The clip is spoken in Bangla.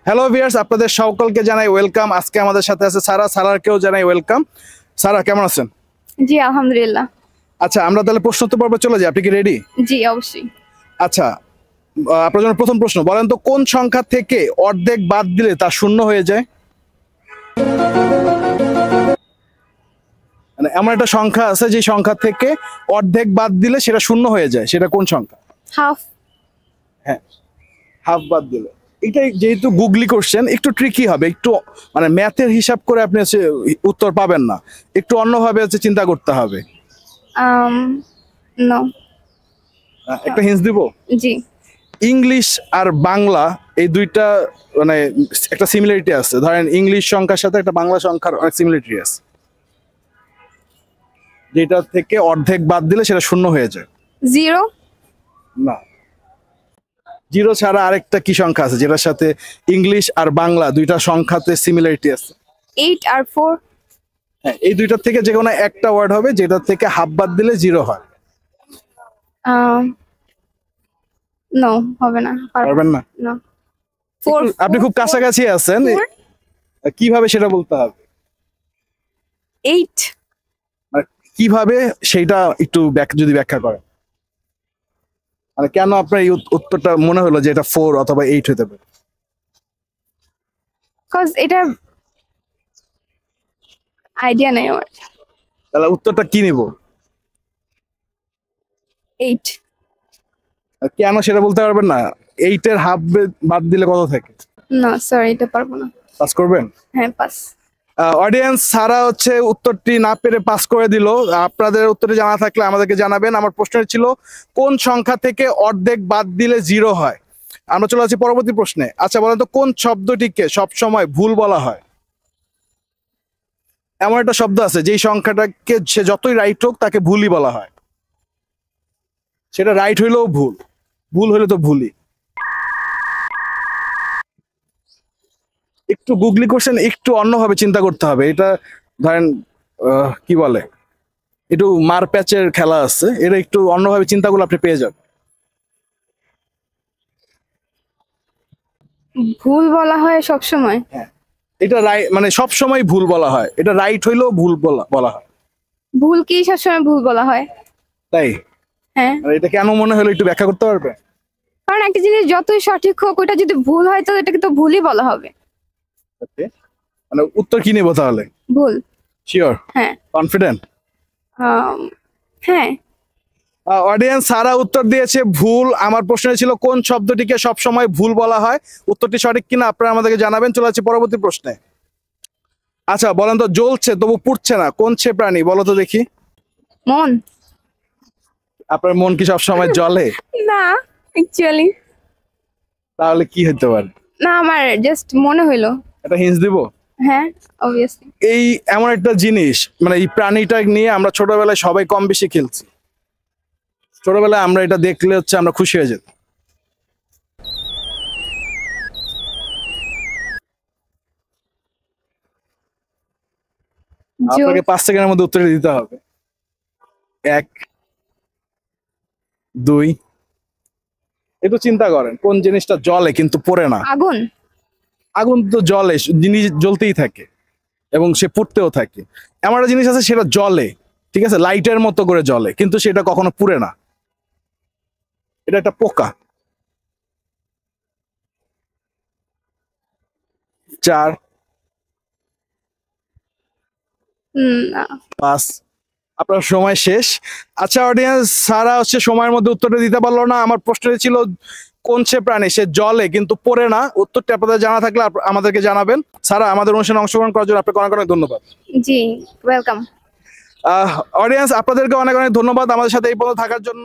হ্যালো ভিউয়ার্স, আপনাদের সকলকে জানাই ওয়েলকাম। আজকে আমাদের সাথে আছে সারা, সারাকেও জানাই ওয়েলকাম। সারা, কেমন আছেন? জি আলহামদুলিল্লাহ। আচ্ছা, আমরা তাহলে প্রশ্নোত্তর পর্বে চলে যাই। আপনি কি রেডি? জি অবশ্যই। আচ্ছা, আপনার জন্য প্রথম প্রশ্ন, বলেন তো কোন সংখ্যা থেকে অর্ধেক বাদ দিলে তা শূন্য হয়ে যায়? মানে এমন একটা সংখ্যা আছে যে সংখ্যা থেকে অর্ধেক বাদ দিলে সেটা শূন্য হয়ে যায়, সেটা কোন সংখ্যা? হাফ। হ্যাঁ, হাফ বাদ দিলে। এটাই যেহেতু গুগলি কোশ্চেন, একটু ট্রিকি হবে, একটু মানে ম্যাথের হিসাব করে আপনি হচ্ছে উত্তর পাবেন না, একটু অন্যভাবে হচ্ছে চিন্তা করতে হবে। নো। একটা হিন্স দিব। জি। ইংলিশ আর বাংলা এই দুইটা মানে একটা সিমিলারিটি আছে। ধরেন ইংলিশ সংখ্যার সাথে একটা বাংলা সংখ্যার অনেক সিমিলারিটি আছে, যেটা থেকে অর্ধেক বাদ দিলে সেটা শূন্য হয়ে যায়। জিরো। না, জিরো ছাড়া আরেকটা কি সংখ্যা আছে যেটার সাথে ইংলিশ আর বাংলা দুইটা সংখ্যাতে সিমিলারিটি আছে? 8 আর 4। হ্যাঁ, এই দুইটার থেকে যে কোনো একটা ওয়ার্ড হবে যেটা থেকে হাফ বাদ দিলে জিরো হয়। নো, হবে না। পারবেন না? না। 4। আপনি খুব কাছাকাছি আছেন, কিভাবে সেটা বলতে হবে? 8। মানে কিভাবে সেইটা একটু যদি ব্যাখ্যা করেন, মানে কেন আপনার এই উত্তরটা মনে হলো যে এটা 4 অথবা 8 হতে পারে? কজ এটা আইডিয়া নেই আমার। তাহলে উত্তরটা কি নিব? 8। কেন সেটা বলতে পারবেন না? 8 এর হাফ বাদ দিলে কত থাকে? না সরি, এটা পারবো না। পাস করবেন? হ্যাঁ পাস। অডিয়েন্স সারা হচ্ছে উত্তরটি না পেরে পাস করে দিল। আপনাদের উত্তরে জানা থাকলে আমাদেরকে জানাবেন। আমার প্রশ্ন ছিল কোন সংখ্যা থেকে অর্ধেক বাদ দিলে জিরো হয়। আমরা চলে যাচ্ছি পরবর্তী প্রশ্নে। আচ্ছা বলেন তো কোন শব্দটিকে সবসময় ভুল বলা হয়? এমন একটা শব্দ আছে যেই সংখ্যাটাকে সে যতই রাইট হোক তাকে ভুলই বলা হয়। সেটা রাইট হইলেও ভুল, ভুল হইলে তো ভুলই। একটু গুগলি কোশ্চেন, একটু অন্যভাবে চিন্তা করতে হবে। এটা ধরেন কি বলে, একটু মার প্যাচের খেলা আছে, এটা একটু অন্যভাবে চিন্তা করলে আপনি পেয়ে যাবেন। ভুল বলা হয় সব সময়। হ্যাঁ, এটা রাইট, মানে সব সময় ভুল বলা হয়। এটা রাইট হইলেও ভুল বলা হয়। ভুল কি সব সময় ভুল বলা হয়? তাই? হ্যাঁ। আর এটা কেন মনে হলো একটু ব্যাখ্যা করতে পারবে? কারণ একটা জিনিস যতই সঠিক হোক, ওটা যদি ভুল হয় তো এটাকে তো ভুলই বলা হবে। মানে উত্তর কি নেবো তাহলে? ভুল। শিওর? হ্যাঁ। কনফিডেন্ট? হ্যাঁ। অডিয়েন্স সারা উত্তর দিয়েছে ভুল। আমার প্রশ্ন ছিল কোন শব্দটিকে সব সময় ভুল বলা হয়। উত্তরটি সঠিক কিনা আপনারা আমাদেরকে জানাবেন। চলে যাচ্ছে পরবর্তী প্রশ্নে। আচ্ছা বলেন তো জ্বলছে তবু পুড়ছে না কোন সে প্রাণী? বলো তো দেখি। মন। আপনার মন কি সব সময় জ্বলে? না অ্যাকচুয়ালি। তাহলে কি হতে পারে? না, আমার জাস্ট মনে হইলো। এটা হিন্স দিব। হ্যাঁ অবভিয়াসলি। এই এমন একটা জিনিস, মানে এই প্রাণীটা নিয়ে আমরা ছোটবেলায় সবাই কম বেশি খেলছি। ছোটবেলায় আমরা এটা দেখলে হচ্ছে আমরা খুশি হয়ে যেতাম। আপনাকে 5 সেকেন্ডের মধ্যে উত্তর দিতে হবে। 1 2। একটু চিন্তা করেন কোন জিনিসটা জ্বলে কিন্তু পড়ে না। আগুন। আগুন তো জ্বলে, জিনিস জ্বলতেই থাকে এবং সে পুড়তেও থাকে। এমন একটা জিনিস আছে সেটা জ্বলে, ঠিক আছে, লাইটের মতো করে জ্বলে, কিন্তু সেটা কখনো পুড়ে না। এটা একটা পোকা। 4 না। 5। আপনার সময় শেষ। আচ্ছা অডিয়েন্স, সারা হচ্ছে সময়ের মধ্যে উত্তরটা দিতে পারলো না। আমার প্রশ্নটি ছিল কোন সে প্রাণী সে জ্বলে কিন্তু পড়ে না। উত্তরটি আপনাদের জানা থাকলে আমাদেরকে জানাবেন। সারা, আমাদের অনুষ্ঠানে অংশগ্রহণ করার জন্য আপনাকে অনেক অনেক ধন্যবাদ। জি ওয়েলকাম। অডিয়েন্স আপনাদেরকে অনেক অনেক ধন্যবাদ আমাদের সাথে এই পর্যন্ত থাকার জন্য।